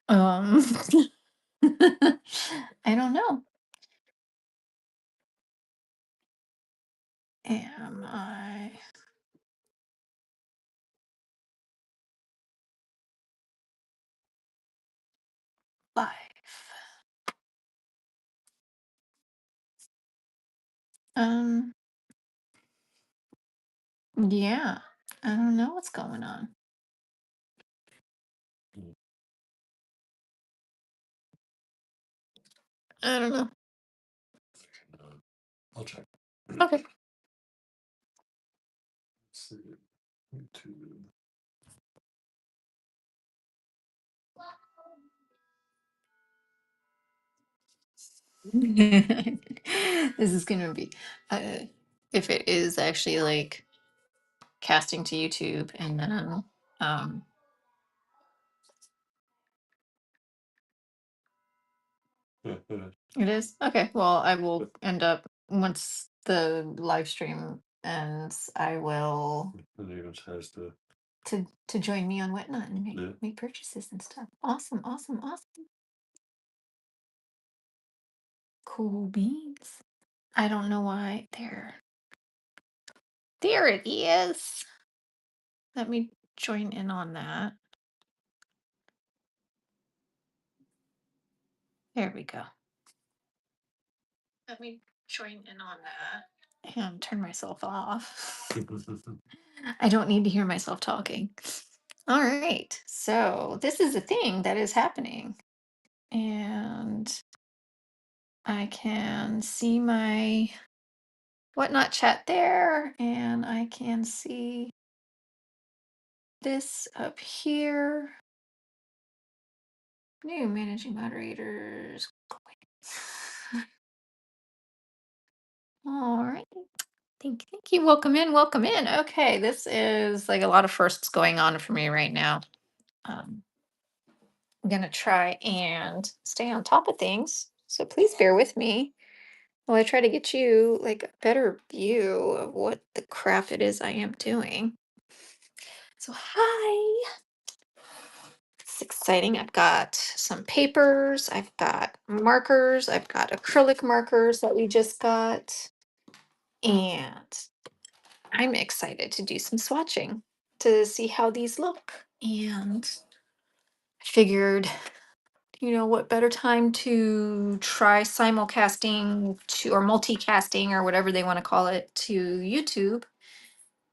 Um, I don't know. Am I live? Um, yeah. I don't know what's going on. I don't know. Okay. This is gonna be uh if it is actually like casting to YouTube and then um it is? Okay. Well, I will end up once the live stream ends, I will to join me on Whatnot and make purchases and stuff. Awesome, awesome, awesome. Cool beans. I don't know why. There it is. Let me join in on that. There we go. Let me join in on that and turn myself off. I don't need to hear myself talking. All right. So this is a thing that is happening. And I can see my Whatnot chat there. And I can see this up here. New managing moderators. All right. Thank you. Welcome in. Welcome in. Okay. This is like a lot of firsts going on for me right now. Um, I'm going to try and stay on top of things. So please bear with me while I try to get you like a better view of what the crap it is I am doing. So, hi. It's exciting. I've got some papers, I've got markers, I've got acrylic markers that we just got. And I'm excited to do some swatching to see how these look. And I figured, what better time to try simulcasting to or multicasting or whatever they want to call it to YouTube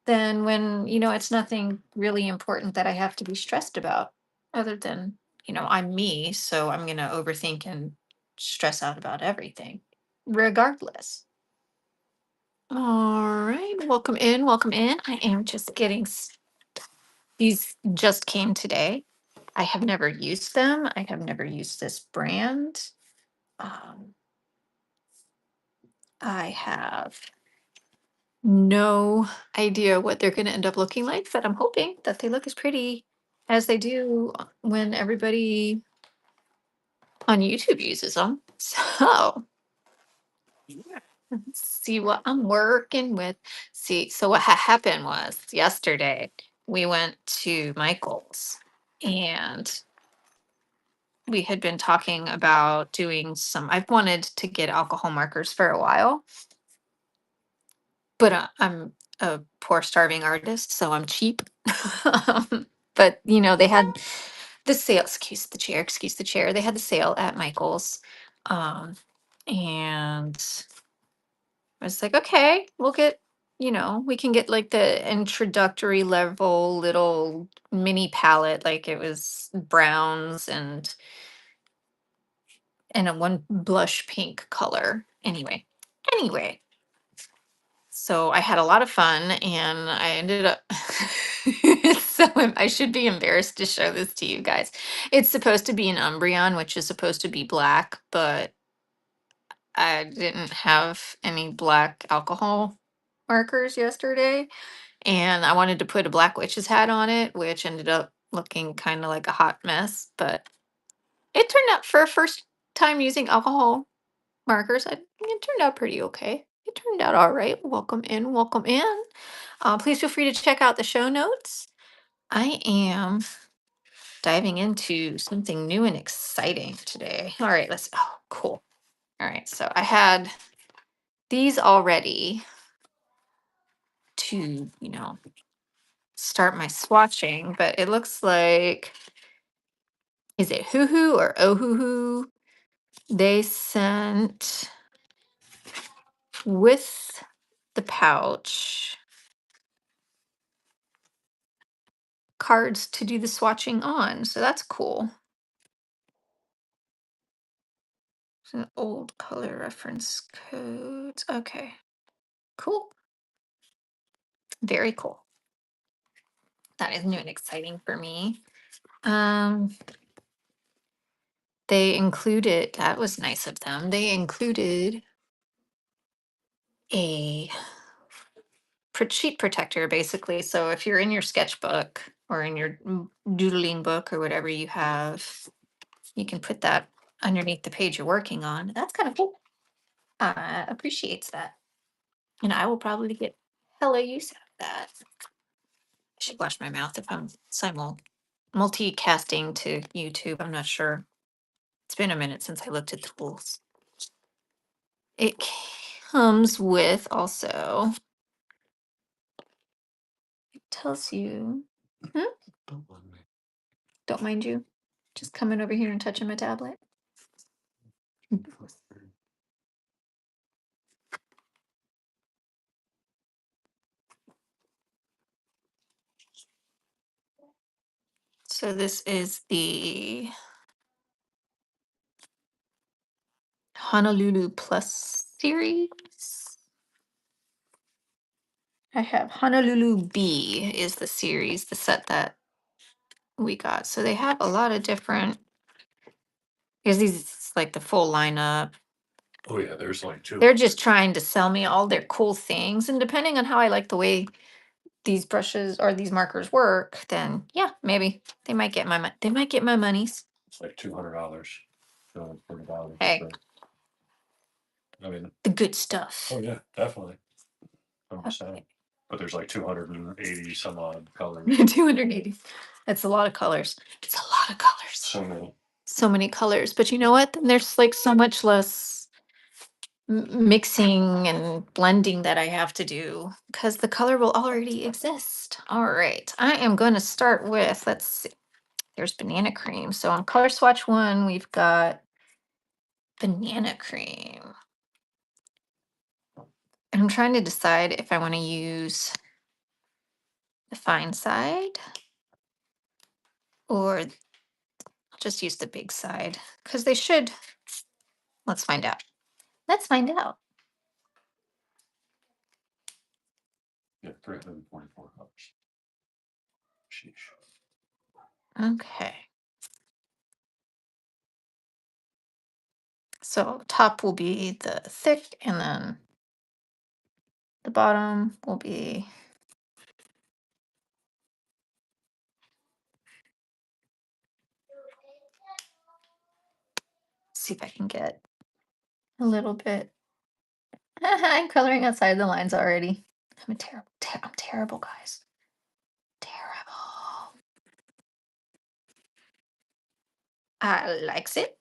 than when, it's nothing really important that I have to be stressed about other than, I'm me, so I'm going to overthink and stress out about everything regardless. All right, welcome in, welcome in. I am just getting these just came today. I have never used them. I have never used this brand. Um, I have no idea what they're going to end up looking like, but I'm hoping that they look as pretty as they do when everybody on YouTube uses them. So let's see what I'm working with. See, so what happened was yesterday we went to Michael's and we had been talking about doing some. I've wanted to get alcohol markers for a while, but I'm a poor starving artist, so I'm cheap. But they had the sale. Excuse the chair. Excuse the chair. They had the sale at Michael's, and I was like, okay, we'll get. We can get like the introductory level little mini palette, like it was browns and a one blush pink color. Anyway, so I had a lot of fun and I ended up I should be embarrassed to show this to you guys. It's supposed to be an Umbreon, which is supposed to be black, but I didn't have any black alcohol markers yesterday. And I wanted to put a black witch's hat on it, which ended up looking kind of like a hot mess. But it turned out for a first time using alcohol markers, it turned out pretty okay. It turned out all right. Welcome in, welcome in. Please feel free to check out the show notes. I am diving into something new and exciting today. All right, oh, cool. All right, so I had these already to, start my swatching, but it looks like, is it Hoo Hoo or Oh Hoo Hoo? They sent with the pouch cards to do the swatching on. So that's cool. Some old color reference codes. Okay. Cool. Very cool. That is new and exciting for me. They included, that was nice of them. They included a sheet protector basically. So if you're in your sketchbook or in your doodling book or whatever you have, you can put that underneath the page you're working on. That's kind of cool. Appreciates that. And I will probably get hella use out of that. I should wash my mouth if I'm multicasting to YouTube. I'm not sure. It's been a minute since I looked at the tools. It comes with also, it tells you, hmm? Don't mind you. Just coming over here and touching my tablet. So this is the Honolulu Plus series. I have Honolulu B is the series, the set that we got. So they have a lot of different, because these is like the full lineup. Oh yeah, there's like two. They're just trying to sell me all their cool things. And depending on how I like the way these brushes or these markers work, then yeah, maybe they might get they might get my monies. It's like $200, $240. Hey, I mean, the good stuff. oh yeah, definitely. Okay. But there's like 280 some odd colors. 280. That's a lot of colors. It's a lot of colors. So many. So many colors. But you know what? Then there's like so much less mixing and blending that I have to do because the color will already exist. All right. I am going to start with, let's see. There's banana cream. So on color swatch 1, we've got banana cream. And I'm trying to decide if I want to use the fine side or just use the big side because they should. Let's find out. Let's find out. Yeah, 344 colors. Sheesh. Okay. So top will be the thick and then the bottom will be see if I can get a little bit. I'm coloring outside the lines already. I'm I'm terrible, guys. Terrible. I likes it.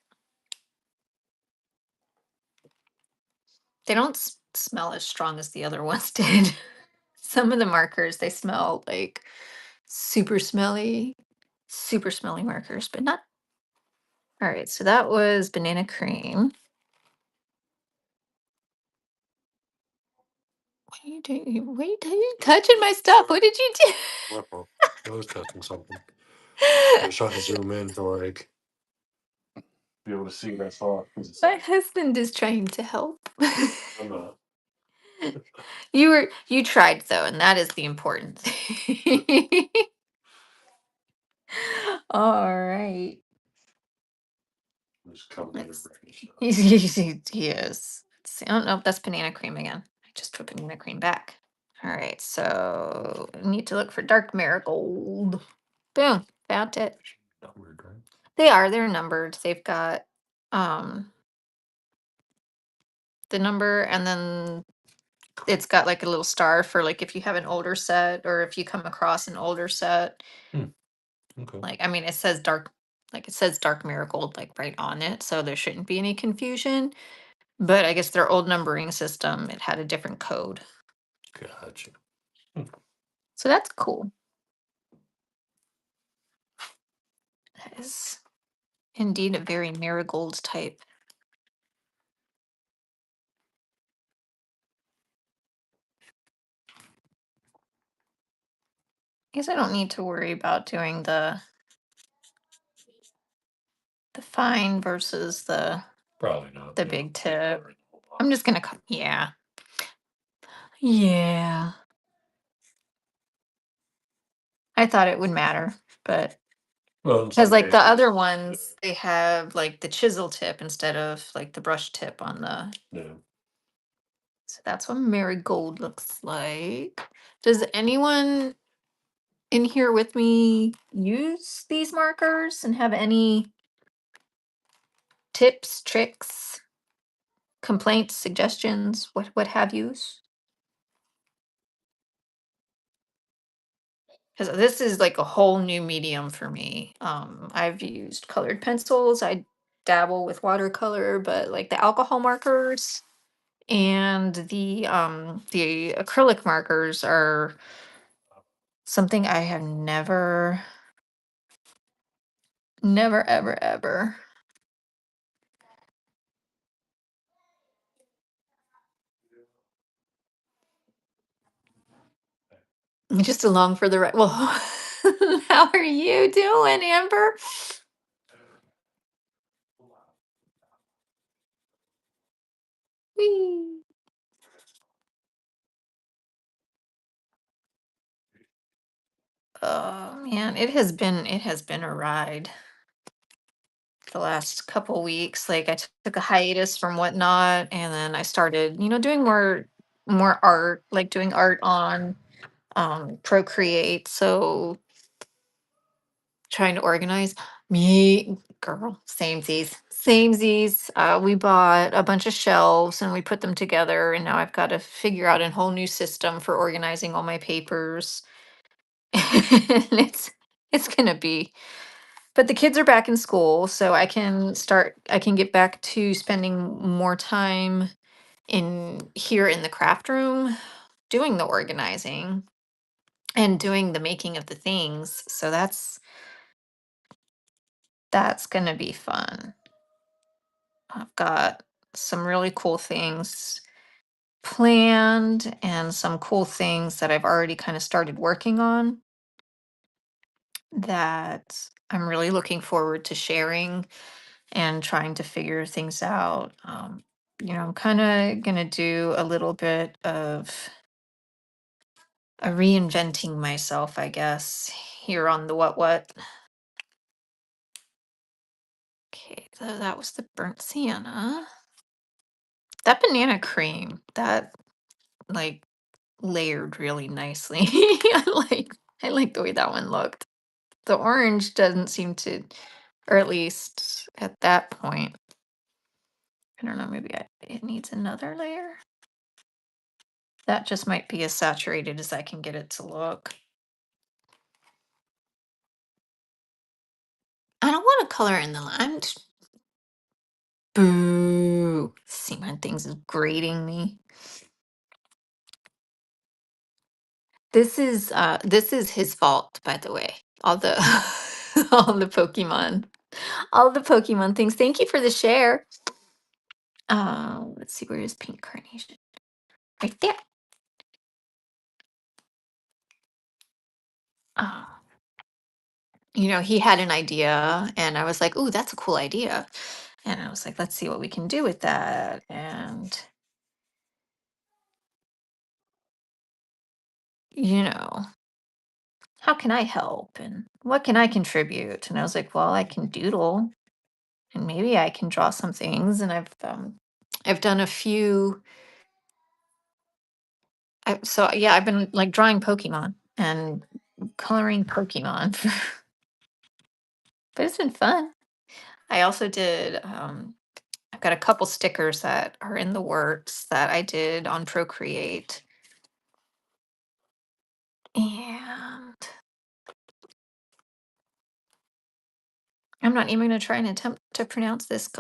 They don't smell as strong as the other ones did. Some of the markers, they smell like super smelly markers, but not. All right, so that was banana cream. What are you doing? What are you doing? Touching my stuff. What did you do? Well, I was testing something. I was trying to zoom in to like be able to see that far. My husband is trying to help. I'm not. You tried though, and that is the important thing. All right. Just coming in and Let's, breaking stuff. he is. Let's see. Oh no, that's banana cream again. I just put banana cream back. All right, so I need to look for dark marigold. Boom, found it. Not weird, right? They're numbered. They've got the number and then it's got like a little star for like if you have an older set or if you come across an older set. Hmm. Okay. Like, I mean, it says dark, like it says dark marigold, like right on it, so there shouldn't be any confusion. But I guess their old numbering system, it had a different code. Gotcha. Hmm. So that's cool. That is indeed a very marigold type. I guess I don't need to worry about doing the fine versus Probably not. the Yeah. big tip. I'm just gonna yeah. Yeah. I thought it would matter, but Well, in because some like the cases, other ones, they have like the chisel tip instead of like the brush tip on the. yeah. So that's what marigold looks like. Does anyone in here with me use these markers and have any tips, tricks, complaints, suggestions, what have yous? Because this is like a whole new medium for me. I've used colored pencils. I dabble with watercolor, but like the alcohol markers and the acrylic markers are something I have never ever ever just along for the ride. Well, how are you doing, Amber? Whee! Oh man, it has been a ride the last couple weeks. Like I took a hiatus from whatnot, and then I started, doing more art, like doing art on Procreate. So trying to organize me, girl, samesies. We bought a bunch of shelves and we put them together, and now I've got to figure out a whole new system for organizing all my papers. And it's gonna be. But the kids are back in school, so I can get back to spending more time in here in the craft room doing the organizing and doing the making of the things. So that's going to be fun. I've got some really cool things planned and some cool things that I've already kind of started working on that I'm really looking forward to sharing and trying to figure things out. I'm kind of going to do a little bit of a reinventing myself, I guess, here on the what. Okay, so that was the burnt sienna. That banana cream, that like layered really nicely. I like the way that one looked. The orange doesn't seem to, or at least at that point. I don't know, maybe it needs another layer. That just might be as saturated as I can get it to look. I don't want to color in the I'm boo. See my things is grating me. This is his fault, by the way. All the all the Pokemon. All the Pokemon things. Thank you for the share. Let's see, where is pink carnation? Right there. Oh, he had an idea, and I was like, "Ooh, that's a cool idea." And I was like, "Let's see what we can do with that." And you know, how can I help and what can I contribute? And I was like, well, I can doodle and maybe I can draw some things. And I've done a few. So yeah, I've been like drawing Pokemon and coloring Pokemon, but it's been fun. I also did. I've got a couple stickers that are in the works that I did on Procreate, and I'm not even gonna try and attempt to pronounce this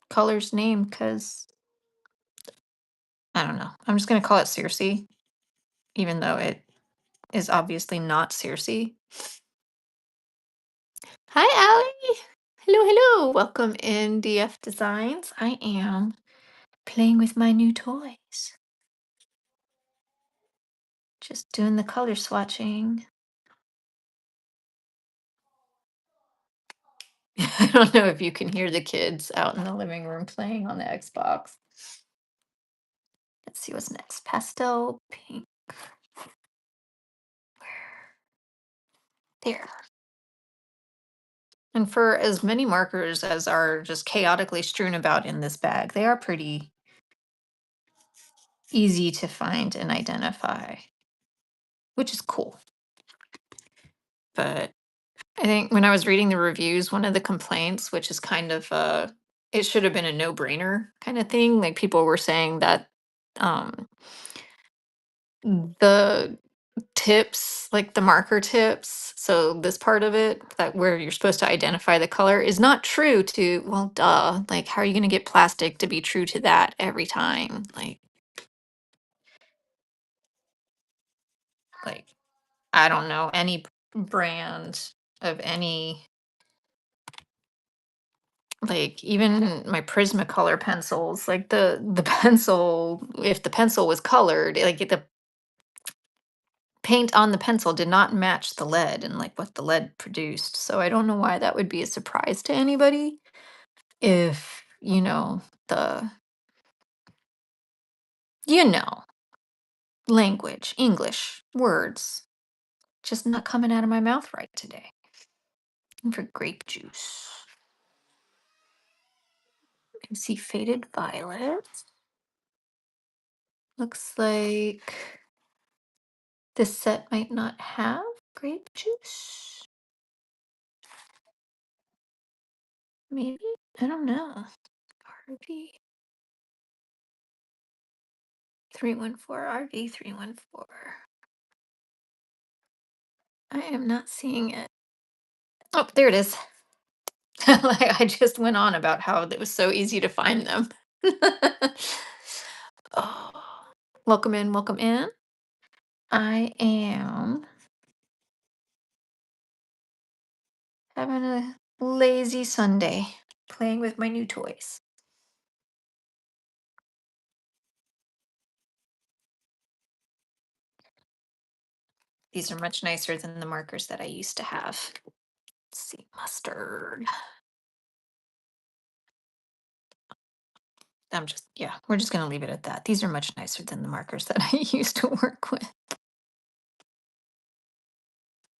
color's name because I don't know. I'm just gonna call it Circe, even though it is obviously not Circe. Hi, Allie. Hello, hello. Welcome in DF Designs. I am playing with my new toys. Just doing the color swatching. I don't know if you can hear the kids out in the living room playing on the Xbox. Let's see what's next. Pastel pink. There. And for as many markers as are just chaotically strewn about in this bag, they are pretty easy to find and identify, which is cool. But I think when I was reading the reviews, one of the complaints, which is kind of it should have been a no-brainer kind of thing, like people were saying that um the tips, like the marker tips, so this part of it that where you're supposed to identify the color is not true to, well, duh, like how are you going to get plastic to be true to that every time? Like I don't know any brand of any, like even my Prismacolor pencils, like the pencil, if the pencil was colored, like the paint on the pencil did not match the lead and like what the lead produced. So I don't know why that would be a surprise to anybody if, the you know, language, English, words just not coming out of my mouth right today. And for grape juice. You can see faded violet. Looks like this set might not have grape juice. Maybe? I don't know. RV 314, RV 314. I am not seeing it. Oh, there it is. Like I just went on about how it was so easy to find them. Oh, welcome in, welcome in. I am having a lazy Sunday playing with my new toys. These are much nicer than the markers that I used to have. Let's see, mustard. Yeah, we're just going to leave it at that. These are much nicer than the markers that I used to work with.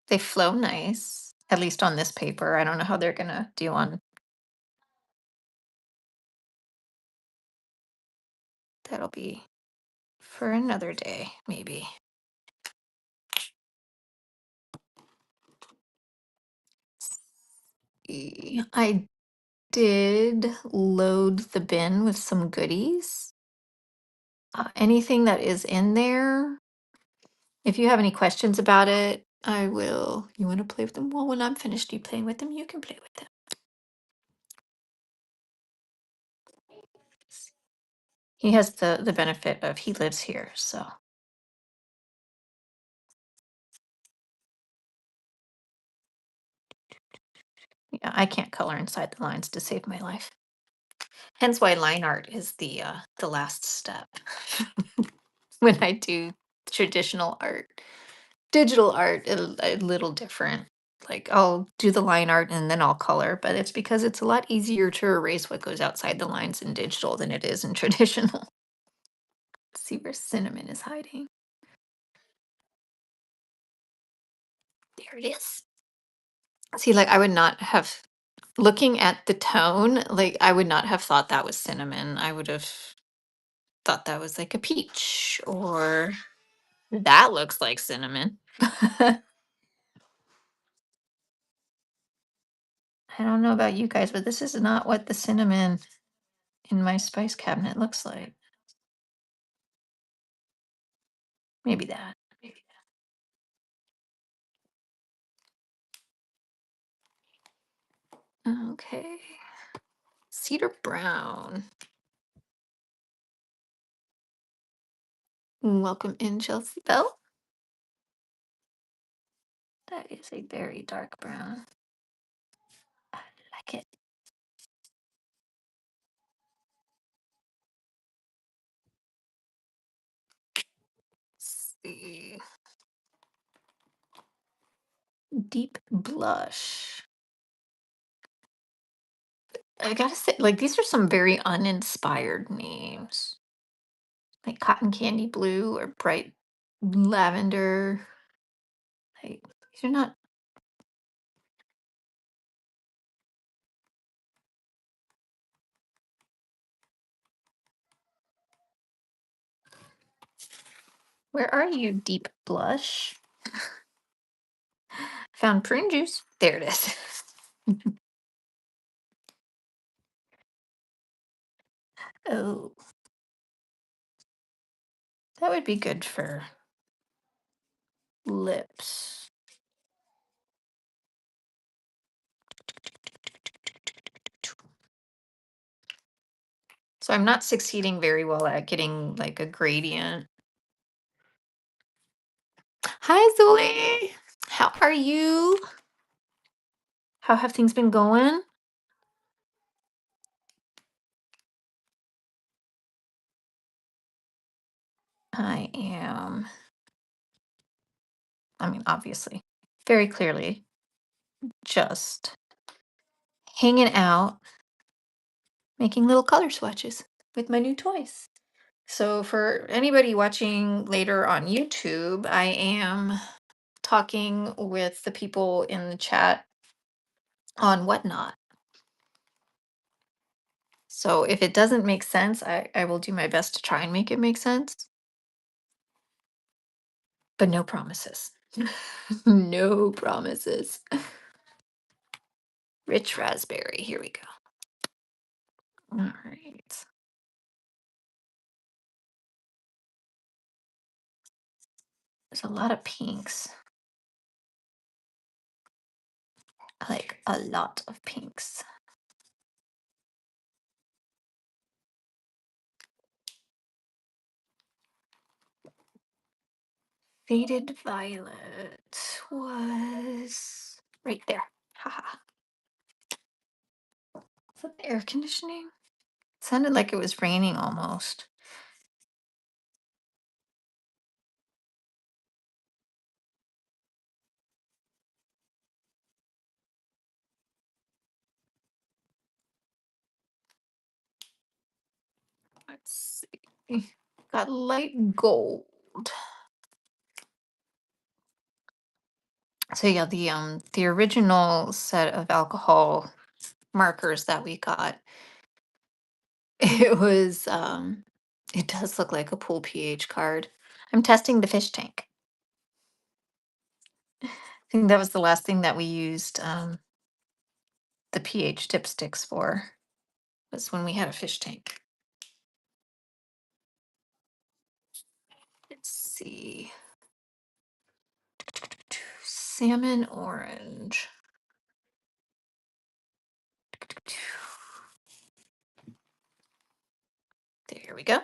They flow nice, at least on this paper. I don't know how they're going to do on, that'll be for another day, maybe. I did load the bin with some goodies. Anything that is in there, if you have any questions about it, I will. You want to play with them? Well, when I'm finished you playing with them, you can play with them. He has the benefit of he lives here, so yeah, I can't color inside the lines to save my life. Hence why line art is the last step when I do traditional art. Digital art a little different. Like I'll do the line art and then I'll color, but it's because it's a lot easier to erase what goes outside the lines in digital than it is in traditional. Let's see where cinnamon is hiding. There it is. See, like I would not have, looking at the tone, like I would not have thought that was cinnamon. I would have thought that was like a peach or that looks like cinnamon. I don't know about you guys, but this is not what the cinnamon in my spice cabinet looks like. Maybe that. Maybe Okay. Cedar brown. Welcome in, Chelsea Bell. That is a very dark brown. I like it. Let's see. Deep blush. I gotta say, like, these are some very uninspired names. Like cotton candy blue or bright lavender. Like, these are not. Where are you, deep blush? Found prune juice. There it is. Oh, that would be good for lips. So I'm not succeeding very well at getting like a gradient. Hi, Zoe. How are you? How have things been going? I am, I mean, obviously, very clearly, just hanging out, making little color swatches with my new toys. So, for anybody watching later on YouTube, I am talking with the people in the chat on Whatnot. So, if it doesn't make sense, I will do my best to try and make it make sense, but no promises. No promises. Rich raspberry. Here we go. All right. There's a lot of pinks. Like a lot of pinks. Faded violet was right there. Haha. Is that the air conditioning? It sounded like it was raining almost. Let's see. Got light gold. So yeah, the original set of alcohol markers that we got, it was it does look like a pool pH card. I'm testing the fish tank. I think that was the last thing that we used the pH dipsticks for, was when we had a fish tank. Let's see. Salmon orange. There we go.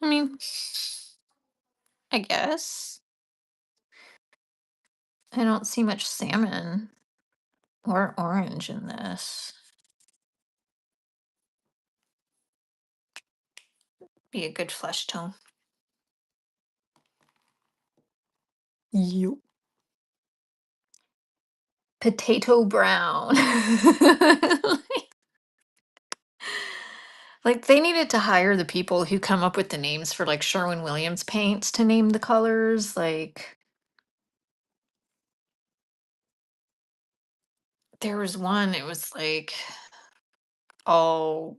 I mean, I guess. I don't see much salmon or orange in this. Be a good flesh tone. Yup. Potato brown. Like they needed to hire the people who come up with the names for like Sherwin-Williams paints to name the colors. Like there was one, it was like all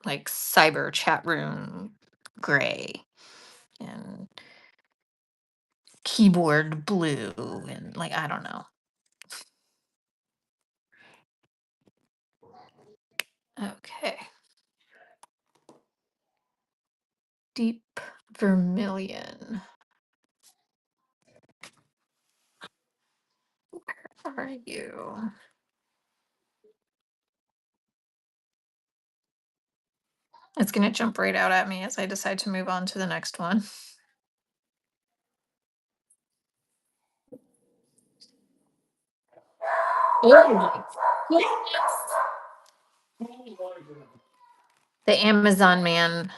like cyber chat room gray and keyboard blue and like I don't know. Okay. Deep vermilion. are you? It's going to jump right out at me as I decide to move on to the next one. Oh my goodness. The Amazon man,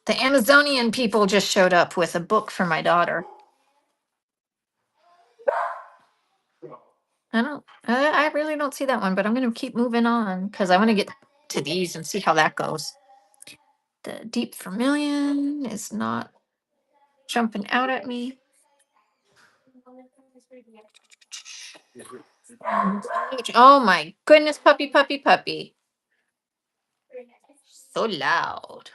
the Amazonian people just showed up with a book for my daughter. I really don't see that one, but I'm going to keep moving on because I want to get to these and see how that goes. The Deep Vermilion is not jumping out at me. Oh my goodness, puppy, puppy, puppy. So loud.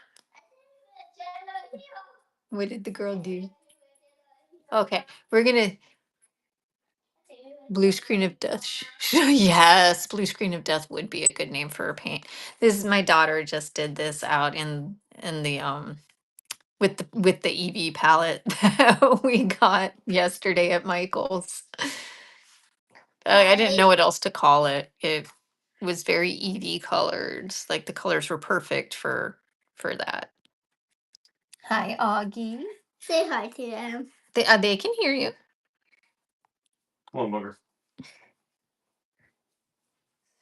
What did the girl do? Okay, we're gonna blue screen of death. Yes, blue screen of death would be a good name for a paint. This is my daughter just did this out in the with the EV palette that we got yesterday at Michael's. I didn't know what else to call it. It was very EV colored. Like the colors were perfect for that. Hi, Augie. Say hi to them. They can hear you. Come on, bugger.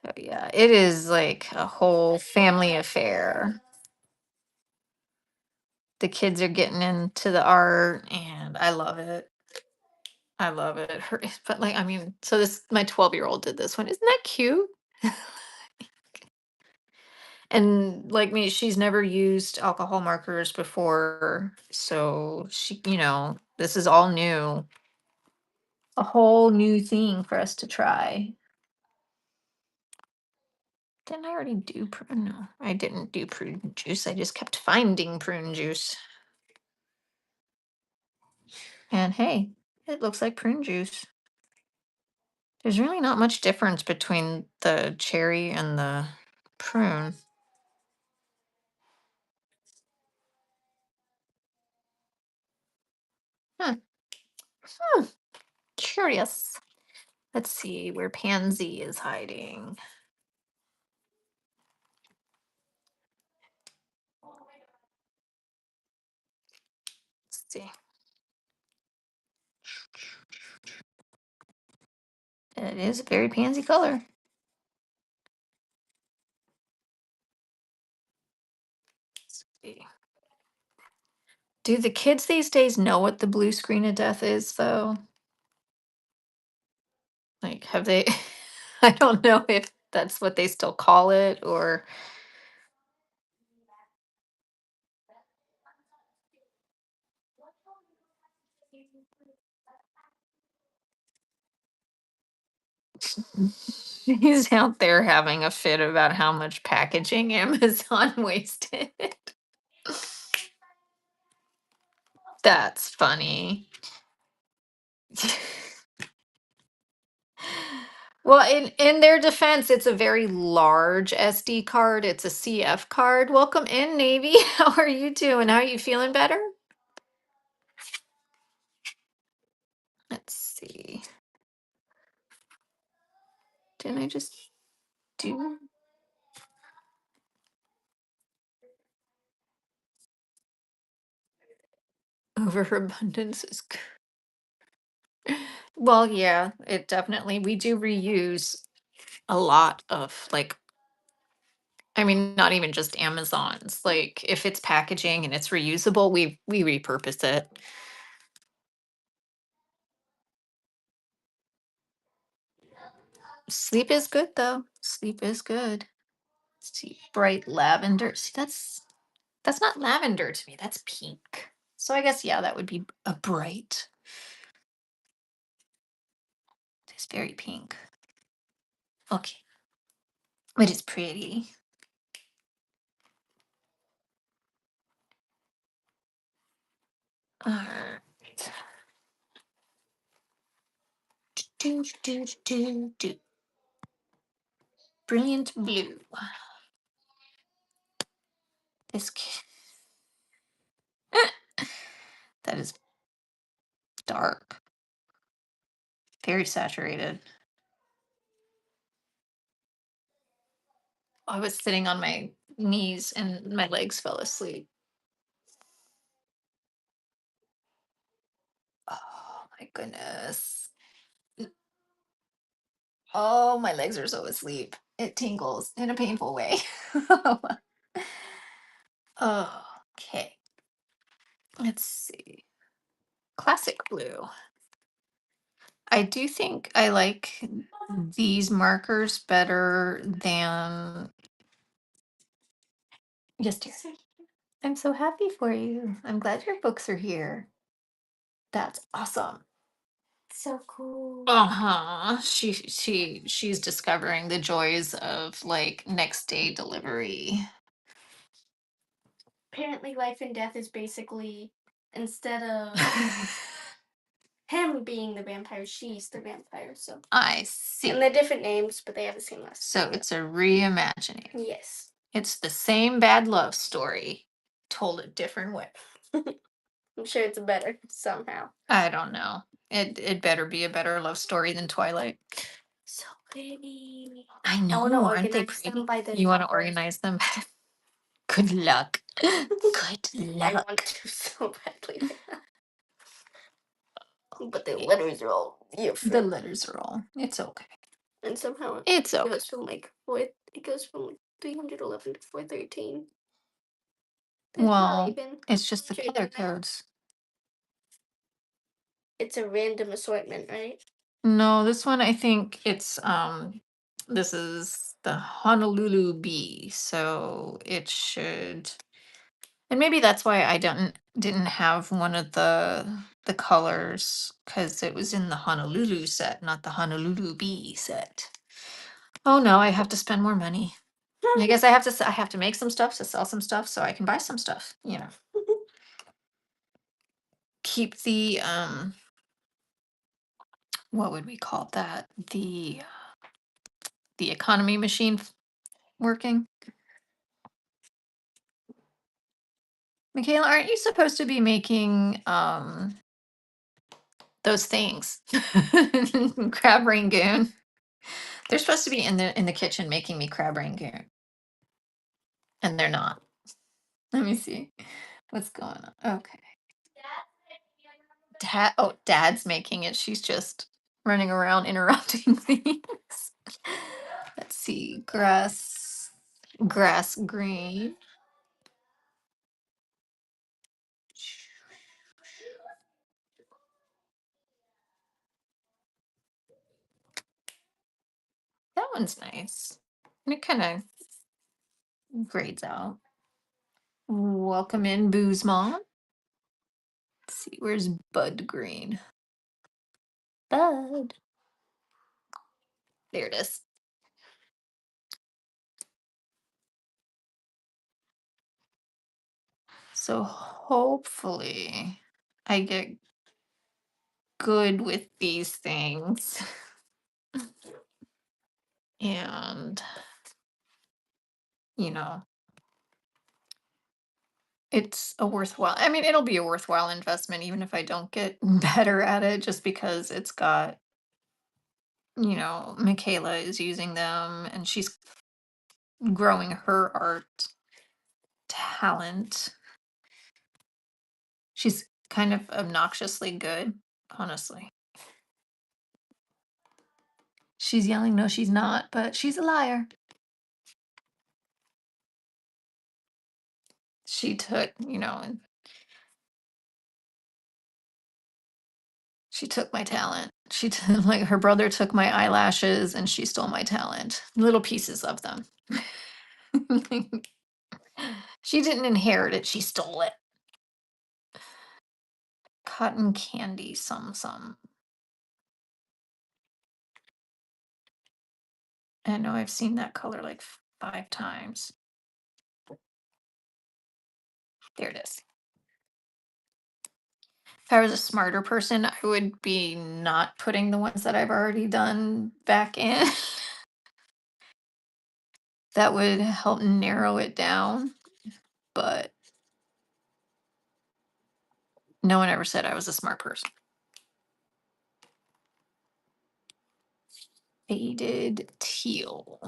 So yeah, it is like a whole family affair. The kids are getting into the art, and I love it. I love it. But like, I mean, so this my 12-year-old did this one. Isn't that cute? And like me, she's never used alcohol markers before, so this is all new. A whole new thing for us to try. Didn't I already do prune? No, I didn't do prune juice. I just kept finding prune juice. And hey, it looks like prune juice. There's really not much difference between the cherry and the prune. Hmm. Hmm. Curious. Let's see where Pansy is hiding. Let's see. It is a very pansy color. Let's see. Do the kids these days know what the blue screen of death is, though? Like, have they? I don't know if that's what they still call it or. He's out there having a fit about how much packaging Amazon wasted. That's funny. Well, in their defense, it's a very large SD card. It's a CF card. Welcome in, Navy. How are you doing? How are you feeling better? Let's see. Didn't I just do? Overabundance is good. Well, yeah, it definitely, we do reuse a lot of like, I mean, not even just Amazon's. Like, if it's packaging and it's reusable, we repurpose it. Sleep is good though. Sleep is good. Let's see, bright lavender. See, that's not lavender to me. That's pink. So I guess yeah, that would be a bright. It's very pink. Okay, but it's pretty. All right. Do, do, do, do. Brilliant blue. This that is dark. Very saturated. I was sitting on my knees and my legs fell asleep. Oh my goodness. Oh, my legs are so asleep. It tingles in a painful way. Oh, okay. Let's see. Classic blue. I do think I like these markers better than. Yes, dear. I'm so happy for you. I'm glad your books are here. That's awesome. So cool. Uh-huh. She's discovering the joys of like next day delivery. Apparently, life and death is basically instead of him being the vampire, she's the vampire. So, I and see. they're different names, but they have the same last So name. it's a reimagining. Yes. It's the same bad love story told a different way. I'm sure it's better somehow. I don't know. It better be a better love story than Twilight. So pretty. I know, wanna aren't they organize them pretty? by the You want to numbers. organize them? Good luck. Good I luck. want to so badly right now. But the Okay. letters are all The different. letters are all. It's okay. And somehow It's it okay. goes from like it goes from like 311 to 413. There's not Well, even. it's just the Sure. color codes. It's a random assortment, right? No, this one I think this is the Honolulu bee, so it should, and maybe that's why I didn't have one of the colors because it was in the Honolulu set, not the Honolulu bee set. Oh no, I have to spend more money. I guess I have to make some stuff to sell some stuff so I can buy some stuff, you know. Keep the what would we call that? The economy machine working. Michaela, aren't you supposed to be making those things? Crab rangoon. They're supposed to be in the kitchen making me crab rangoon. And they're not. Let me see. What's going on? Okay. Dad's making it. She's just running around interrupting things. Let's see. Grass green. That one's nice. And it kind of grades out. Welcome in, Booze Mom. Let's see, where's Bud Green? Bud. There it is. So hopefully I get good with these things. And, you know, it's a worthwhile, I mean, it'll be a worthwhile investment even if I don't get better at it, just because it's got, Michaela is using them and she's growing her art talent. She's kind of obnoxiously good, honestly. She's yelling, no, she's not, but she's a liar. She took, and she took my talent. She took, like, her brother took my eyelashes and she stole my talent, little pieces of them. Like, she didn't inherit it, she stole it. Cotton candy, some. I know I've seen that color like 5 times. There it is. If I was a smarter person, I would be not putting the ones that I've already done back in. That would help narrow it down, but no one ever said I was a smart person. Faded teal.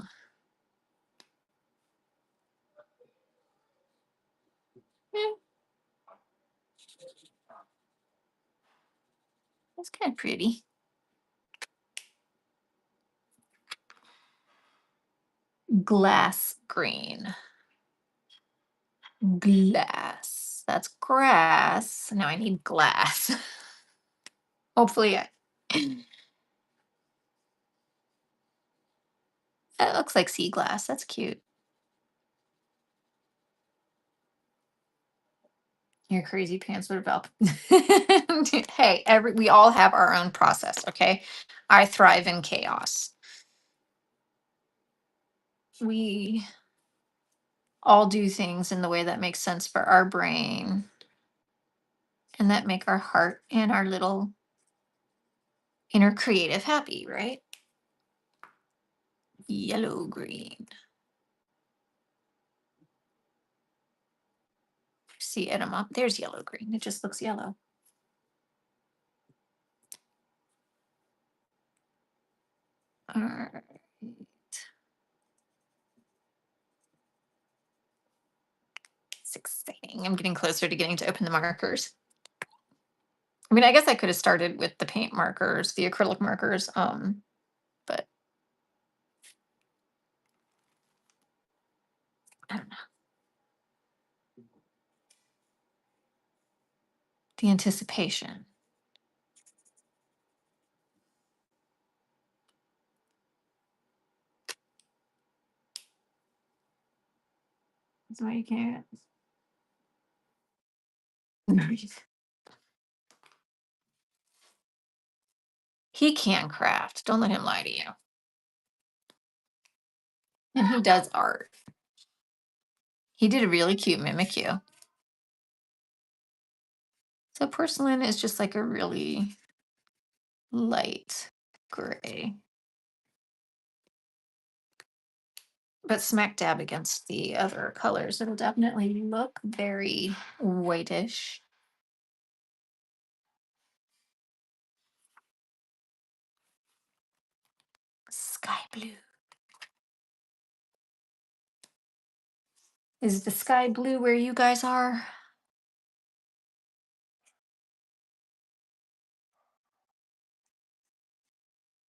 That's kind of pretty. Glass green. Glass. That's grass. Now I need glass. Hopefully, that looks like sea glass. That's cute. Your crazy pants would have helped. Hey, we all have our own process, okay? I thrive in chaos. We all do things in the way that makes sense for our brain and that make our heart and our little inner creative happy, right? Yellow green. See it, up. There's yellow green. It just looks yellow. All right. It's exciting. I'm getting closer to getting to open the markers. I mean, I guess I could have started with the paint markers, the acrylic markers, but I don't know. The anticipation. That's why you can't. He can craft. Don't let him lie to you. And he does art. He did a really cute Mimikyu. So porcelain is just like a really light gray. But smack dab against the other colors, it'll definitely look very whitish. Sky blue. Is the sky blue where you guys are?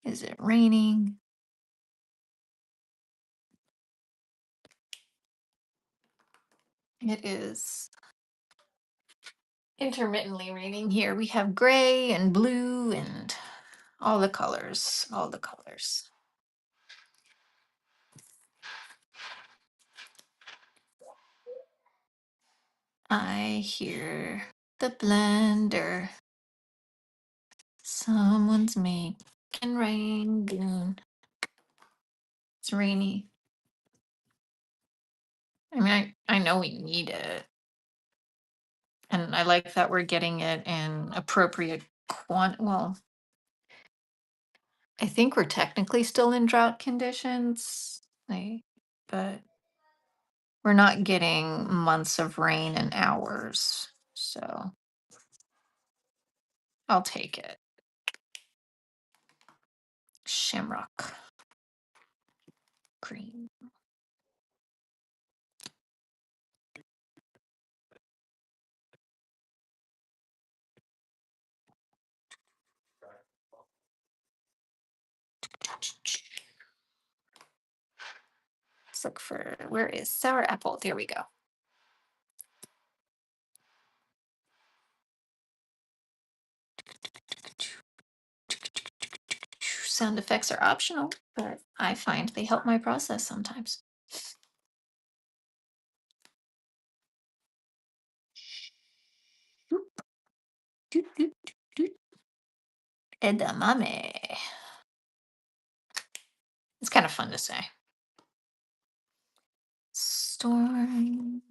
Is it raining? It is intermittently raining here. We have gray and blue and all the colors, all the colors. I hear the blender. Someone's making rain goon. It's rainy. I mean, I know we need it. And I like that we're getting it in appropriate well, I think we're technically still in drought conditions. But we're not getting months of rain and hours. So I'll take it. Shamrock green. Let's look for, where is sour apple? There we go. Sound effects are optional, but I find they help my process sometimes. Edamame. It's kind of fun to say. Storm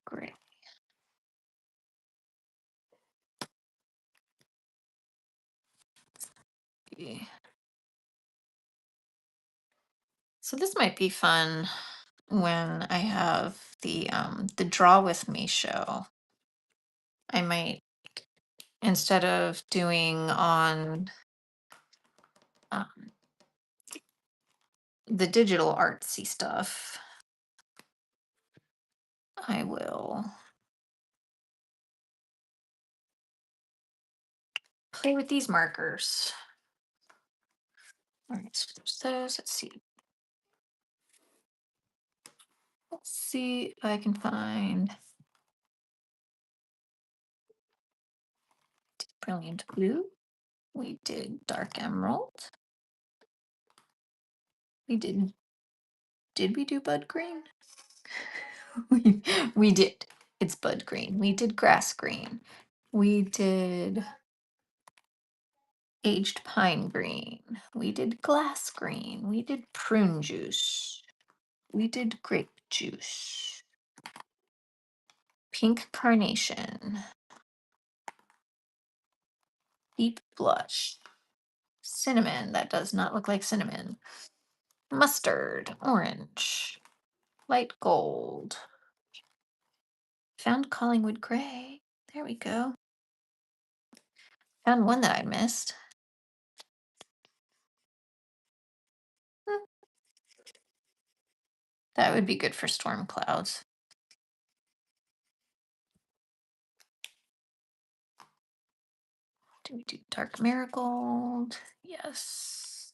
gray. So this might be fun when I have the Draw With Me show. I might, instead of doing on um, the digital artsy stuff, I will play with these markers. All right, so there's those. Let's see. Let's see if I can find brilliant blue. We did dark emerald. We did we do bud green? we did. It's bud green. We did grass green. We did aged pine green. We did glass green. We did prune juice. We did grape juice. Pink carnation. Deep blush. Cinnamon. That does not look like cinnamon. Mustard. Orange. Light gold. Found Collingwood gray. There we go. Found one that I missed. Hmm, that would be good for storm clouds. Do we do dark marigold? Yes.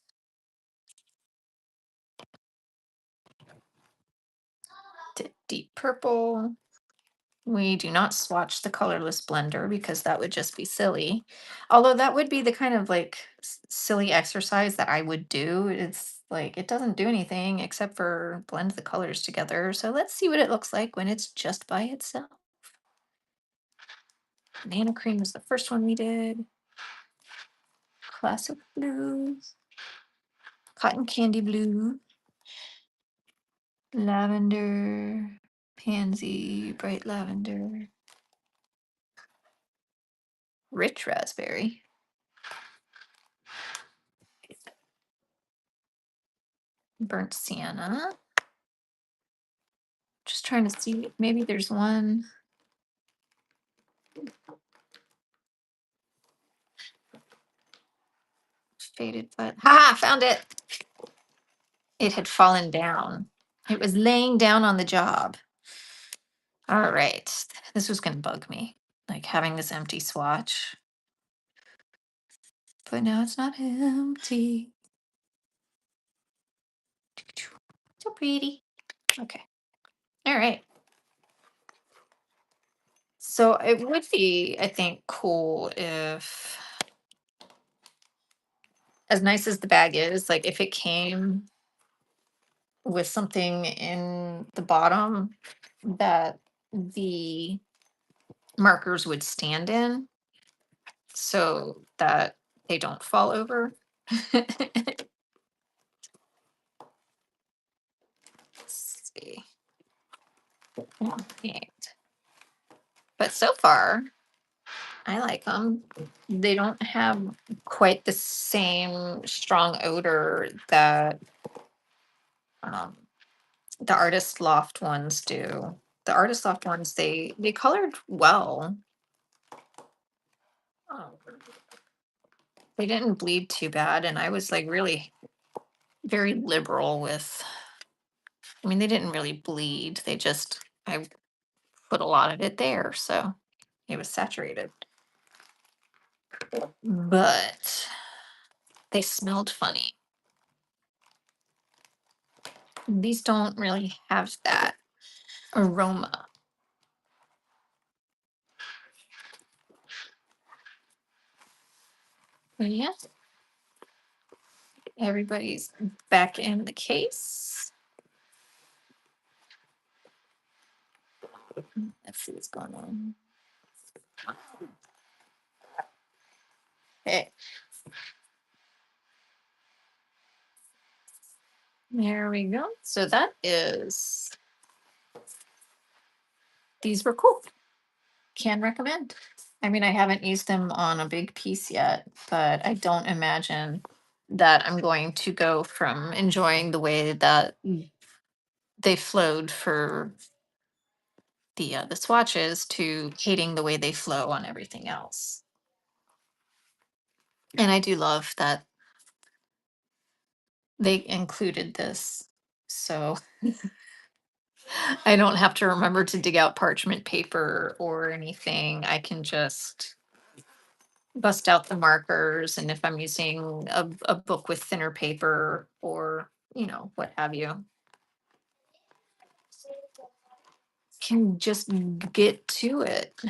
Deep purple. We do not swatch the colorless blender because that would just be silly. Although that would be the kind of like silly exercise that I would do. It's like it doesn't do anything except for blend the colors together. So let's see what it looks like when it's just by itself. Banana cream was the first one we did. Classic blue. Cotton candy blue. Lavender. Pansy. Bright lavender. Rich raspberry. Burnt sienna. Just trying to see if maybe there's one. Faded but found it. It had fallen down. It was laying down on the job. All right. This was gonna bug me. Like having this empty swatch. But now it's not empty. So pretty. Okay. All right. So it would be, I think, cool if, as nice as the bag is, like if it came with something in the bottom that the markers would stand in so that they don't fall over. Let's see. Right. But so far, I like them. They don't have quite the same strong odor that um, the artist loft ones do. The artist loft ones, they colored well. Um, they didn't bleed too bad, and I was like really very liberal with. I mean, they didn't really bleed. They just I put a lot of it there, so it was saturated. But they smelled funny. These don't really have that aroma. But yeah, everybody's back in the case. Let's see what's going on. Okay. There we go. So that is, these were cool. Can recommend. I mean, I haven't used them on a big piece yet, but I don't imagine that I'm going to go from enjoying the way that they flowed for the swatches to hating the way they flow on everything else. And I do love that they included this. So I don't have to remember to dig out parchment paper or anything. I can just bust out the markers, and if I'm using a book with thinner paper or, what have you, can just get to it.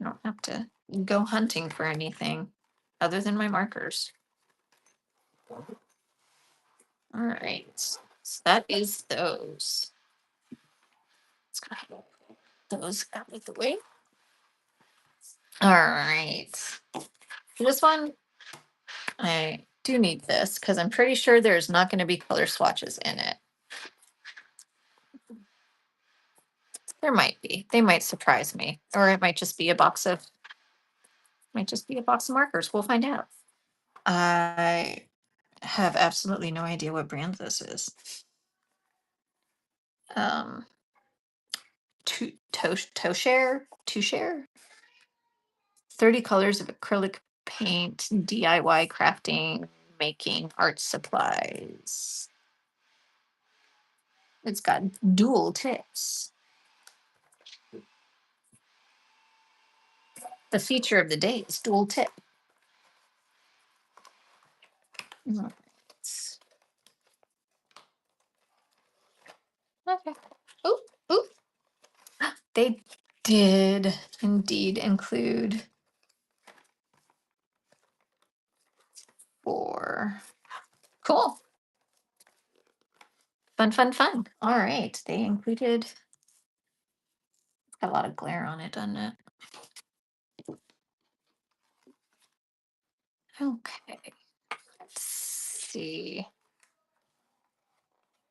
I don't have to go hunting for anything other than my markers. All right. So that is those. Let's go ahead and put those out of the way. All right. For this one, I do need this because I'm pretty sure there's not going to be color swatches in it. There might be. They might surprise me. Or it might just be a box of markers. We'll find out. I have absolutely no idea what brand this is. Um Toucher? 30 colors of acrylic paint, DIY crafting, making art supplies. It's got dual tips. The feature of the day is dual tip. Right. Okay. Oop, oop. They did indeed include 4. Cool. Fun, fun, fun. All right. They included, it's got a lot of glare on it, doesn't it? Okay. Let's see.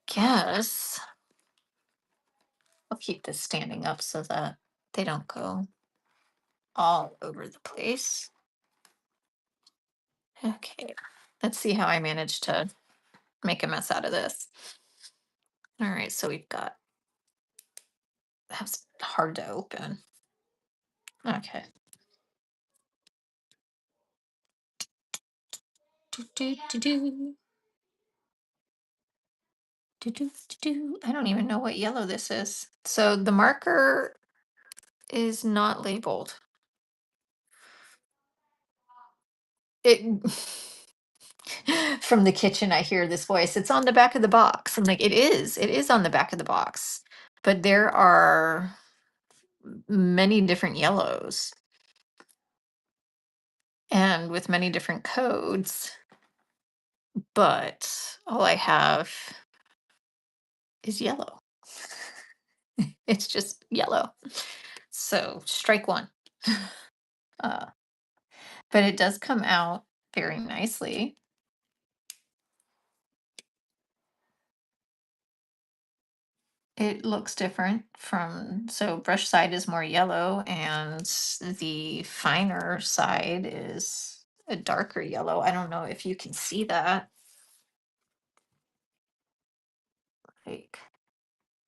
Guess I'll keep this standing up so that they don't go all over the place. Okay. Let's see how I manage to make a mess out of this. All right. So we've got, that's hard to open. Okay. Do, do, do, do. Do, do, do, do. I don't even know what yellow this is. So the marker is not labeled. It from the kitchen I hear this voice. It's on the back of the box. I'm like, it is. It is on the back of the box. But there are many different yellows and with many different codes. But all I have is yellow. It's just yellow. So strike one. Uh, but it does come out very nicely. It looks different so brush side is more yellow and the finer side is a darker yellow. I don't know if you can see that. Like,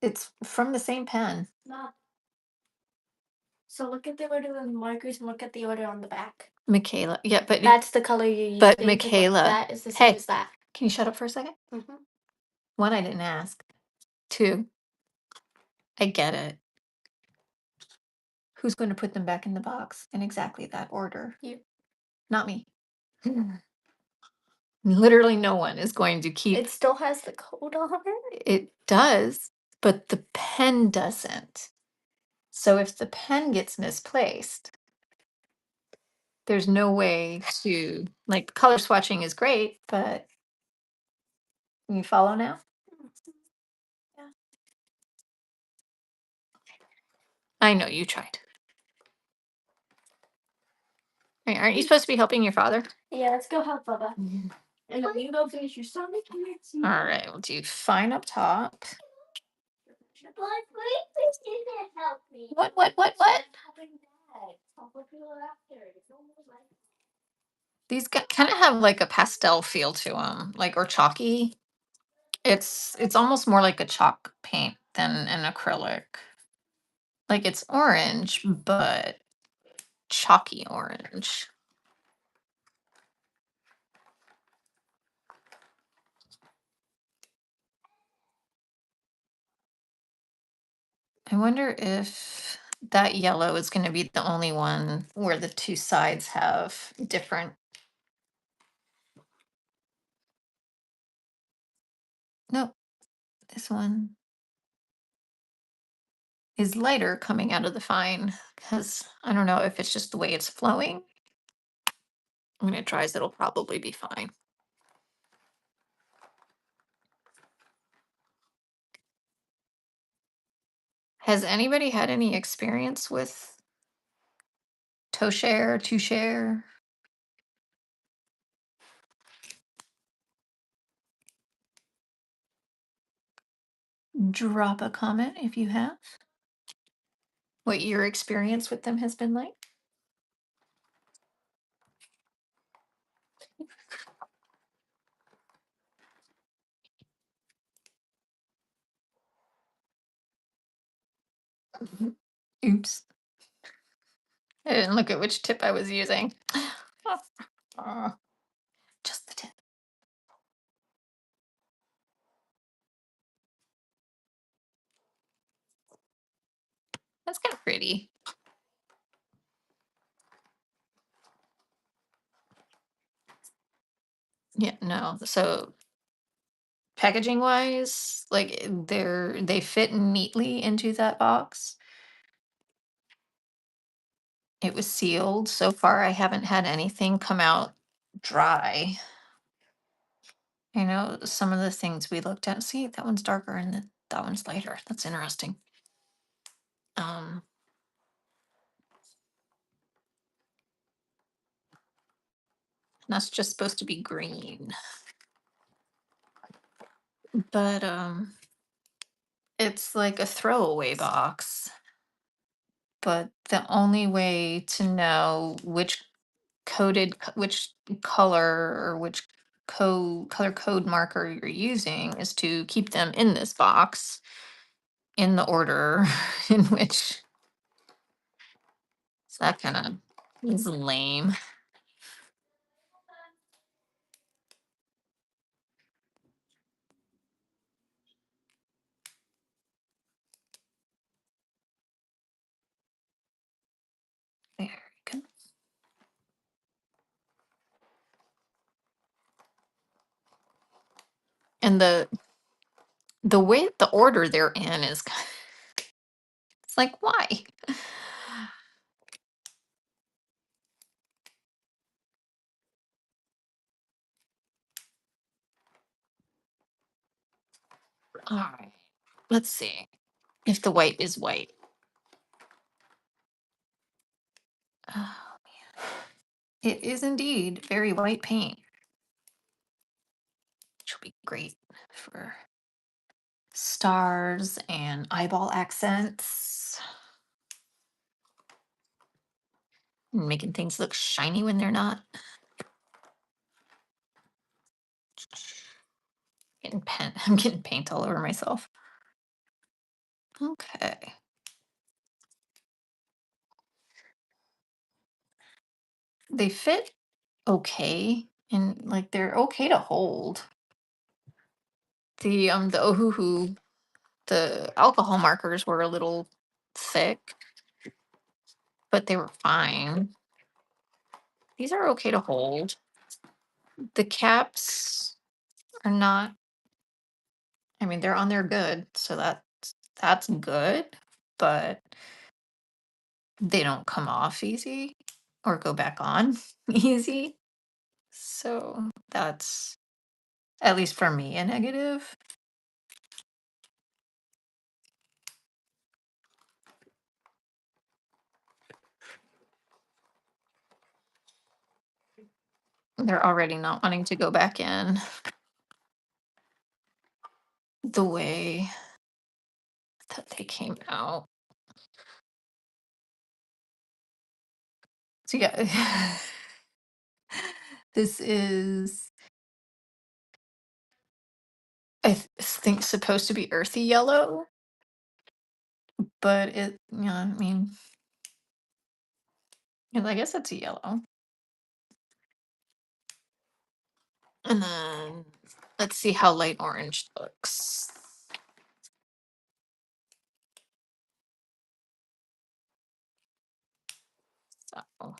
it's from the same pen. Not. So look at the order of the markers and look at the order on the back. Michaela. Yeah, but That's the color you're using. but but Michaela, that is the same hey, as that. can you shut up for a second? Mm-hmm. 1, I didn't ask. 2, I get it. Who's going to put them back in the box in exactly that order? You. Not me. Literally no one is going to keep. It still has the code on it. It does, but the pen doesn't. So if the pen gets misplaced, there's no way to, like, color swatching is great, but you follow now? Yeah. I know you tried. Right, aren't you supposed to be helping your father? Yeah, let's go help Bubba. And then you go finish your stomach. All right, we'll do fine up top. Please didn't help me. What? These kind of have like a pastel feel to them, like, or chalky. It's almost more like a chalk paint than an acrylic. Like, it's orange, but chalky orange. I wonder if that yellow is going to be the only one where the two sides have different. No, this one is lighter coming out of the fine because I don't know if it's just the way it's flowing. When it dries, it'll probably be fine. Has anybody had any experience with toe share, two share? Drop a comment if you have. What your experience with them has been like? Oops. I didn't look at which tip I was using. Just the tip. That's kind of pretty. Yeah, no. So packaging wise, like they fit neatly into that box. It was sealed. So far I haven't had anything come out dry. I know some of the things we looked at. See, that one's darker and that one's lighter. That's interesting. Um, that's just supposed to be green. But it's like a throwaway box. But the only way to know which which color or which color code marker you're using is to keep them in this box in the order in which. So that kind of is lame. There you go. And the way the order they're in is it's like why? All right. Let's see if the white is white. Oh man. It is indeed very white paint. Which will be great for stars and eyeball accents. Making things look shiny when they're not. I'm getting paint all over myself. Okay. They fit okay and like they're okay to hold. The Ohuhu, the alcohol markers were a little thick, but they were fine. These are okay to hold. The caps are not, I mean, they're on there good, so that's good, but they don't come off easy or go back on easy. So that's at least for me a negative. They're already not wanting to go back in the way that they came out. So yeah, this is think supposed to be earthy yellow, but I mean, I guess it's a yellow. And then let's see how light orange looks. So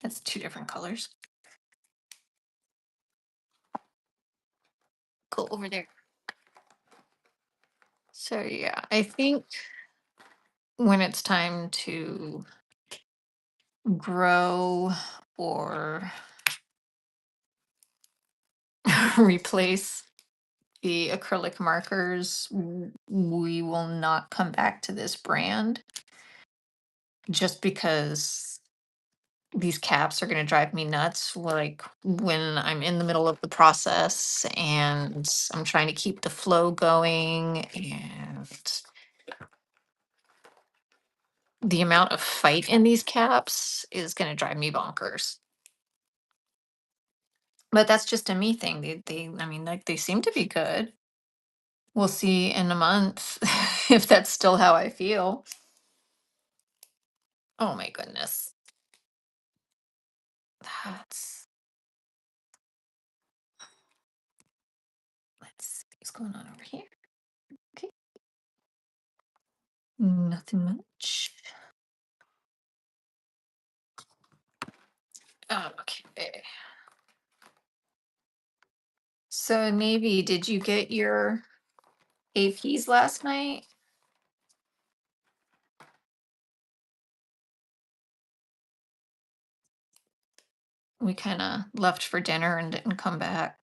that's two different colors. Go over there. So yeah, I think when it's time to grow or replace the acrylic markers, we will not come back to this brand just because these caps are going to drive me nuts. Like when I'm in the middle of the process and I'm trying to keep the flow going, and the amount of fight in these caps is going to drive me bonkers. But that's just a me thing. I mean, like they seem to be good. We'll see in a month if that's still how I feel. Oh my goodness. That's, let's see what's going on over here. Okay. Nothing much. Okay. So Navy, did you get your APs last night? We kind of left for dinner and didn't come back.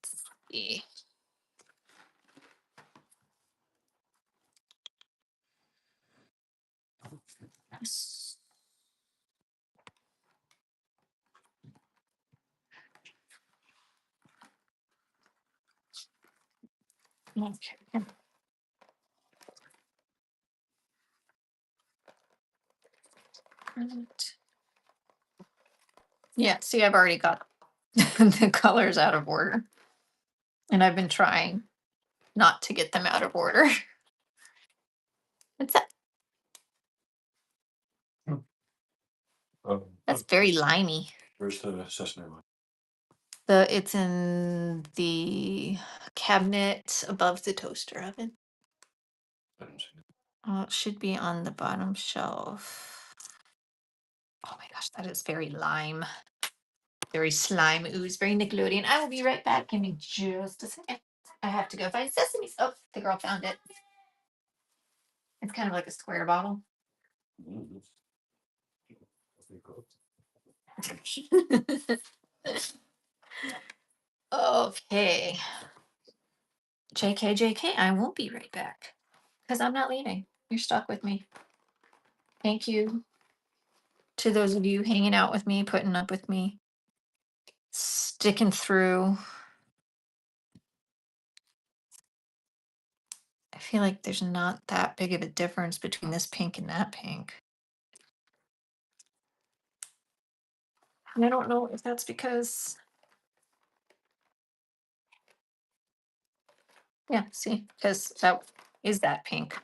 Let's see. Yes. Okay. Right. Yeah, see, I've already got the colors out of order. And I've been trying not to get them out of order. What's that? That's very limey. Where's the sesame one? It's in the cabinet above the toaster oven. I don't see it. It should be on the bottom shelf. Oh my gosh, that is very lime. Very slime ooze, very Nickelodeon. I will be right back. Give me just a second. I have to go find sesame. Oh, the girl found it. It's kind of like a square bottle. Mm. Okay. JK, I won't be right back because I'm not leaving. You're stuck with me. Thank you to those of you hanging out with me, putting up with me, sticking through. I feel like there's not that big of a difference between this pink and that pink. And I don't know if that's because, yeah, see, because that is that pink.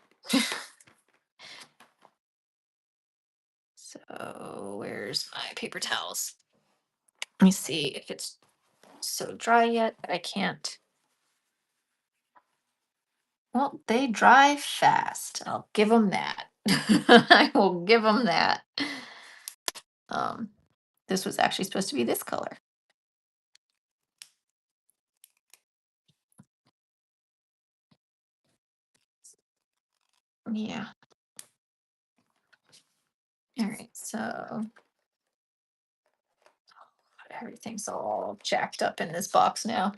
So where's my paper towels? Let me see if it's so dry yet that I can't. Well, they dry fast. I'll give them that. I will give them that. Um, this was actually supposed to be this color. Yeah. All right. So everything's all jacked up in this box now.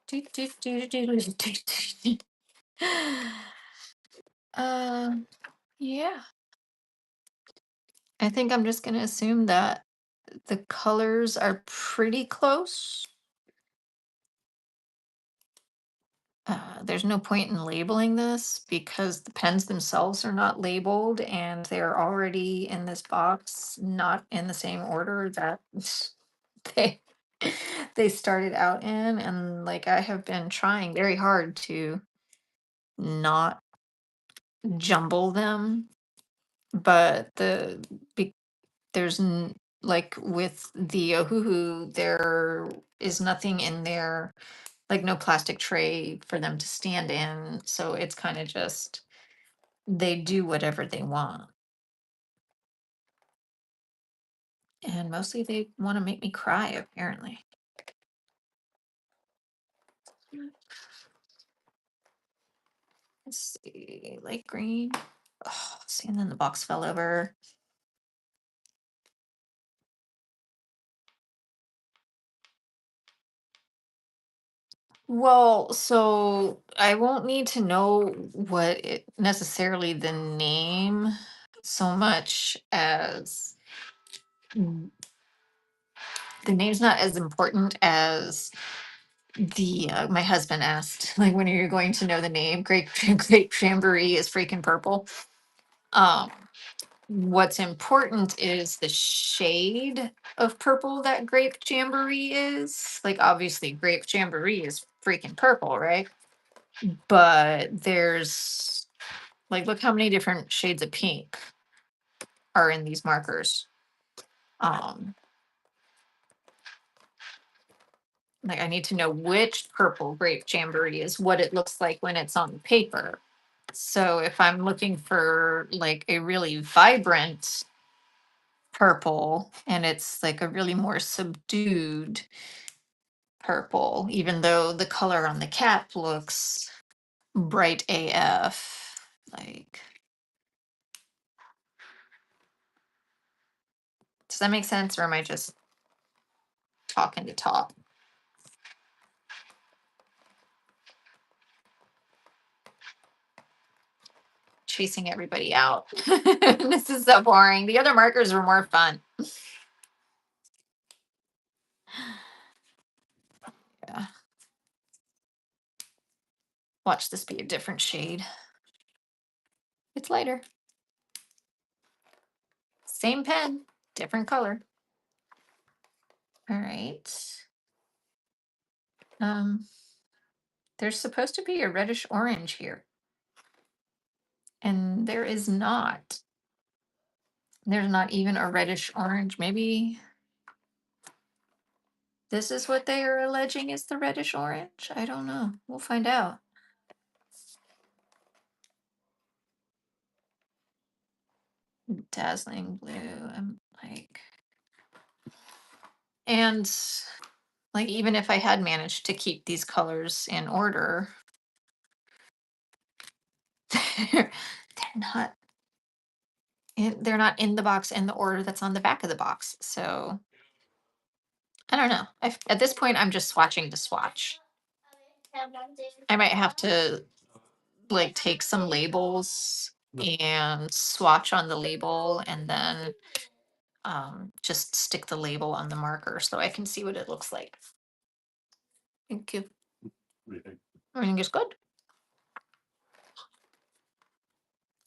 Do, do, do, do, do, do, do. Yeah. I think I'm just going to assume that the colors are pretty close. There's no point in labeling this because the pens themselves are not labeled and they're already in this box, not in the same order that they they started out in. And like I have been trying very hard to not jumble them. but there's like with the Ohuhu, there is nothing in there, like no plastic tray for them to stand in. So it's kind of just they do whatever they want. And mostly they want to make me cry, apparently. Let's see, light green. Oh, see, and then the box fell over. Well, so I won't need to know what it necessarily the name so much as the name's not as important as the my husband asked, like, when are you going to know the name? Grape Jamboree is freaking purple. Um, what's important is the shade of purple that Grape Jamboree is. Like, obviously, Grape Jamboree is freaking purple, right? But there's like, look how many different shades of pink are in these markers. Um, like, I need to know which purple Grape Jamboree is, what it looks like when it's on paper. So if I'm looking for like a really vibrant purple and it's like a really more subdued purple, even though the color on the cap looks bright AF, like, does that make sense, or am I just talking to talk? Chasing everybody out. This is so boring. The other markers were more fun. Yeah. Watch this be a different shade. It's lighter. Same pen, different color. All right. There's supposed to be a reddish orange here, and there is not. There's not even a reddish orange. Maybe this is what they are alleging is the reddish orange. I don't know. We'll find out. Dazzling blue. I'm like, and like, even if I had managed to keep these colors in order, they're, they're not in the box in the order that's on the back of the box. So I don't know. At this point, I'm just swatching to swatch. I might have to like take some labels and swatch on the label and then just stick the label on the marker so I can see what it looks like. Thank you. What do you think? Everything is good.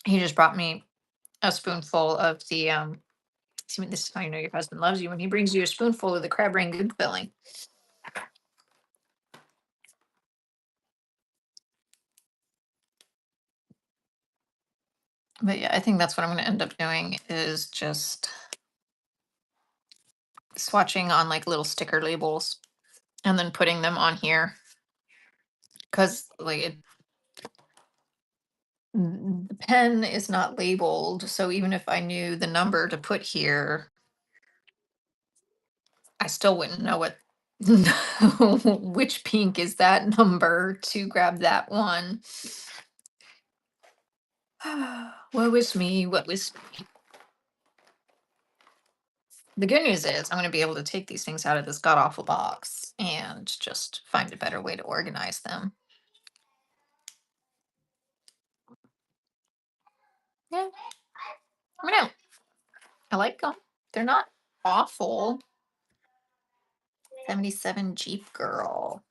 He just brought me a spoonful of the see, this is how you know your husband loves you, when he brings you a spoonful of the crab rangoon filling. But yeah, I think that's what I'm going to end up doing is just swatching on like little sticker labels and then putting them on here because like the pen is not labeled, so even if I knew the number to put here, I still wouldn't know what which pink is that number to grab that one. What was me? What was me? The good news is I'm going to be able to take these things out of this god awful box and just find a better way to organize them. Yeah, I know. I like them. They're not awful. 77 Jeep Girl.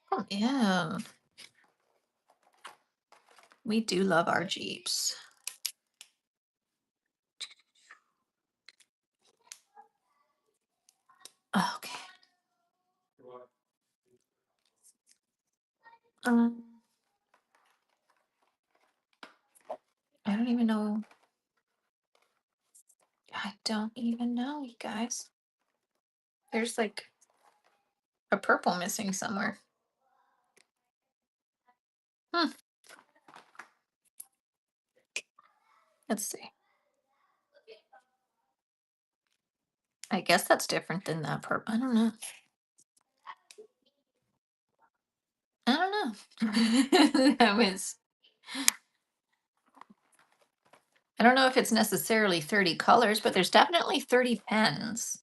Come in. We do love our Jeeps. Okay. Um, I don't even know. I don't even know, you guys. There's like a purple missing somewhere. Hmm. Let's see. I guess that's different than that purple. I don't know. I don't know. That was. I don't know if it's necessarily 30 colors, but there's definitely 30 pens.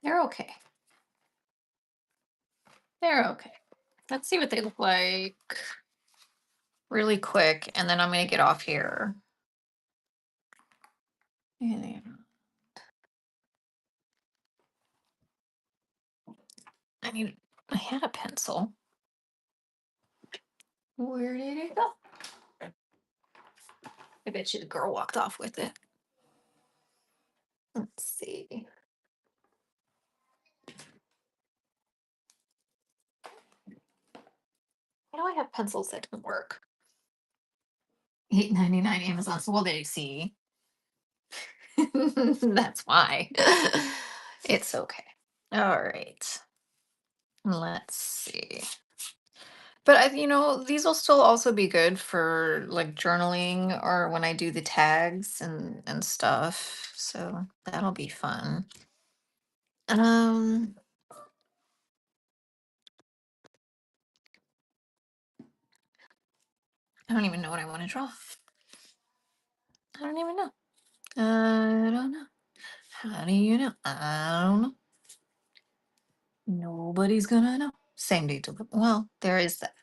They're okay. They're okay. Let's see what they look like really quick, and then I'm going to get off here. And I had a pencil. Where did it go? I bet you the girl walked off with it. Let's see. Why do I have pencils that don't work? $8.99 Amazon. So, well, they see. That's why. It's okay. All right. Let's see. But these will still also be good for like journaling or when I do the tags and stuff. So that'll be fun. Um, I don't even know what I want to draw. I don't even know. I don't know. How do you know? I don't know. Nobody's gonna know. Same day delivery. Well, there is that.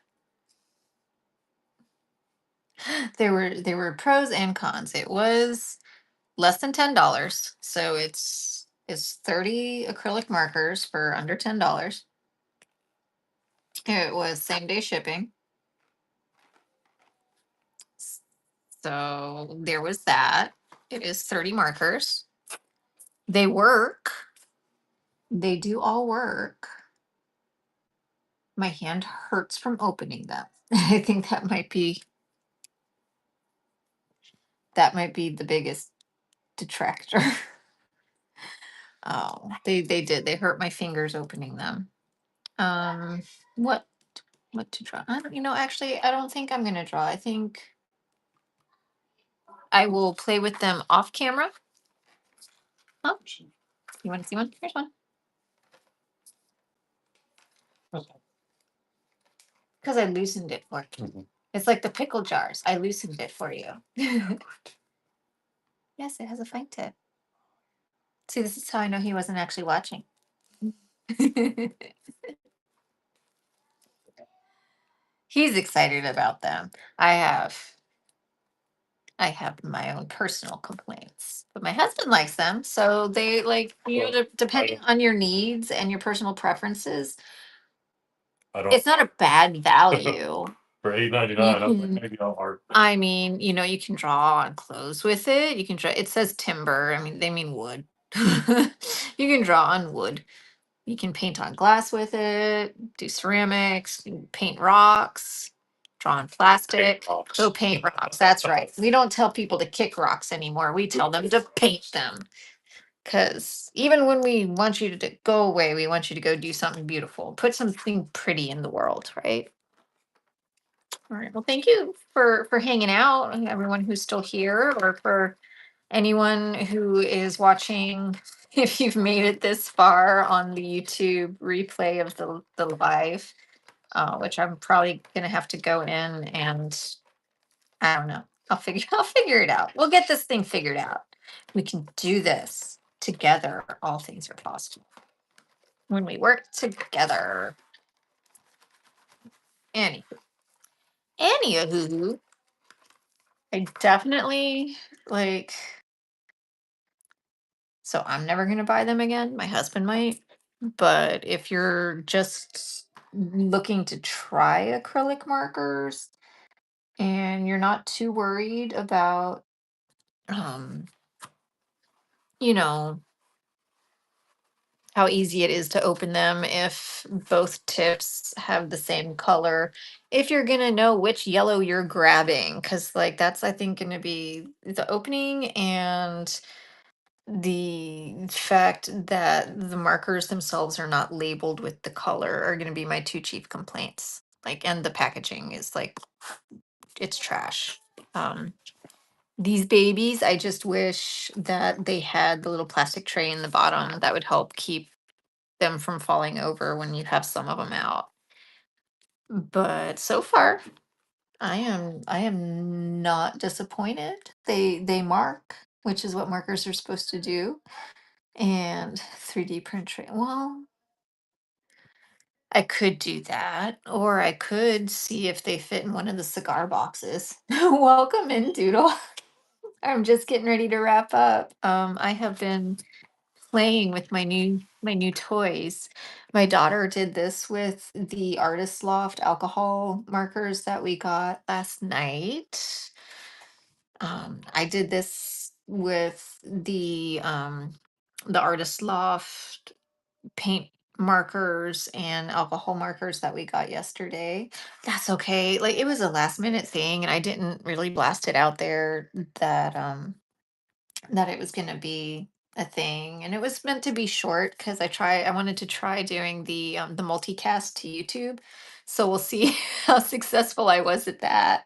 There were pros and cons. It was less than $10, so it's 30 acrylic markers for under $10. It was same day shipping. So there was that. It is 30 markers. They work. They do all work. My hand hurts from opening them. I think that might be the biggest detractor. Oh, they did. They hurt my fingers opening them. Um, what what to draw? Actually, I don't think I'm gonna draw. I think I will play with them off camera. Oh, you want to see one? Here's one. Because I loosened it for you. Mhm. It's like the pickle jars. I loosened it for you. Yes, it has a fine tip. See, this is how I know he wasn't actually watching. He's excited about them. I have my own personal complaints, but my husband likes them. So they like, Well, depending on your needs and your personal preferences, I don't it's not a bad value. for $8.99. You I'm like, can, maybe I'll art. I mean, you can draw on clothes with it. You can draw, it says timber. I mean, they mean wood. You can draw on wood. You can paint on glass with it, do ceramics, you can paint rocks, draw on plastic. Rocks. Go paint rocks. That's right. We don't tell people to kick rocks anymore. We tell them to paint them. Because even when we want you to go away, we want you to go do something beautiful, put something pretty in the world, right? All right. Well, thank you for hanging out, and everyone who's still here, or for anyone who is watching. If you've made it this far on the YouTube replay of the live, which I'm probably gonna have to go in and I don't know. I'll figure it out. We'll get this thing figured out. We can do this together. All things are possible when we work together. Any Anywho, I definitely like. So I'm never gonna buy them again. My husband might, but if you're just looking to try acrylic markers and you're not too worried about, um, you know, how easy it is to open them if both tips have the same color. If you're gonna know which yellow you're grabbing, because like that's I think gonna be the opening and the fact that the markers themselves are not labeled with the color are gonna be my two chief complaints. Like, and the packaging is like it's trash. Um, these babies, I just wish that they had the little plastic tray in the bottom that would help keep them from falling over when you have some of them out. But so far, I am not disappointed. They mark, which is what markers are supposed to do, and 3D print tray. Well, I could do that, or I could see if they fit in one of the cigar boxes. Welcome in, Doodle. I'm just getting ready to wrap up. I have been playing with my new toys. My daughter did this with the Artist Loft alcohol markers that we got last night. I did this with the Artist Loft paint markers and alcohol markers that we got yesterday. That's okay. Like it was a last minute thing and I didn't really blast it out there that it was going to be a thing, and it was meant to be short because I wanted to try doing the multicast to YouTube, so we'll see how successful I was at that.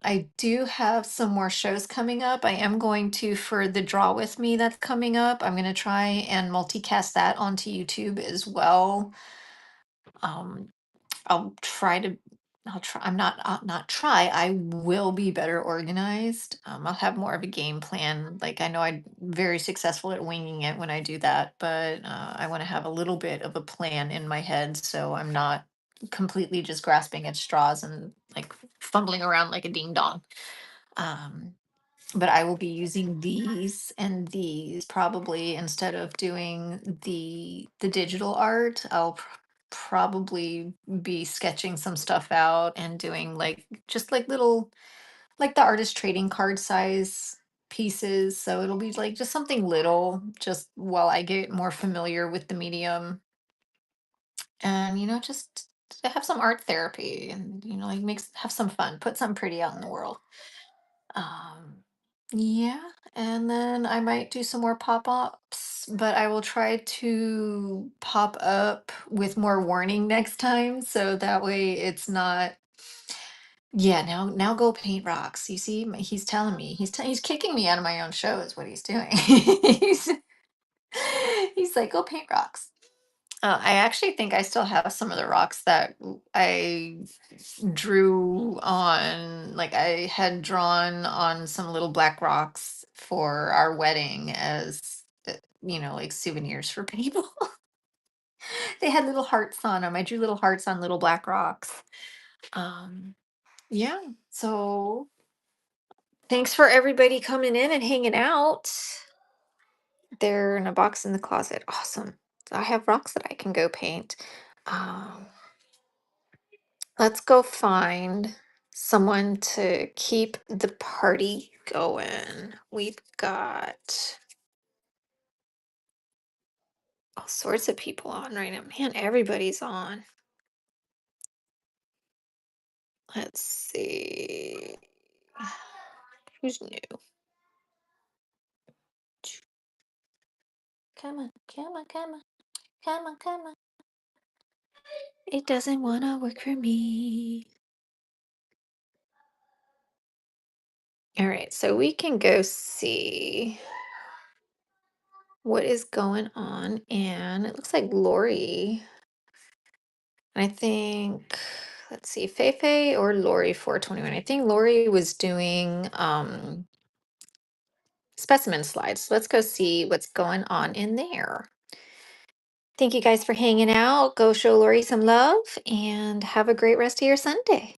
I do have some more shows coming up. I am going to, for the draw with me that's coming up, I'm going to try and multicast that onto YouTube as well. um I'll try to I'll try I'm not not try, I will be better organized. I'll have more of a game plan. Like I know I'm very successful at winging it when I do that, but I want to have a little bit of a plan in my head so I'm not completely just grasping at straws and like fumbling around like a ding dong. Um, but I will be using these and these probably instead of doing the digital art. Probably be sketching some stuff out and doing like just like little like the artist trading card size pieces. So it'll be like just something little just while I get more familiar with the medium and just to have some art therapy and like makes have some fun, put something pretty out in the world. Um, yeah, and then I might do some more pop-ups, but I will try to pop up with more warning next time, so that way it's not. Yeah, now go paint rocks. You see, he's telling me he's kicking me out of my own show is what he's doing. he's he's like go paint rocks. I actually think I still have some of the rocks that I drew on, like I had drawn on some little black rocks for our wedding as, like souvenirs for people. They had little hearts on them. I drew little hearts on little black rocks. Um, yeah. So thanks for everybody coming in and hanging out. They're in a box in the closet. Awesome. I have rocks that I can go paint. Um, let's go find someone to keep the party going. We've got all sorts of people on right now. Man, everybody's on. Let's see. Who's new? Come on, come on, come on, come on, come on. It doesn't want to work for me. All right, so we can go see what is going on. And it looks like Lori, I think, let's see, Feifei or Lori 421. I think Lori was doing specimen slides. Let's go see what's going on in there. Thank you guys for hanging out. Go show Lori some love and have a great rest of your Sunday.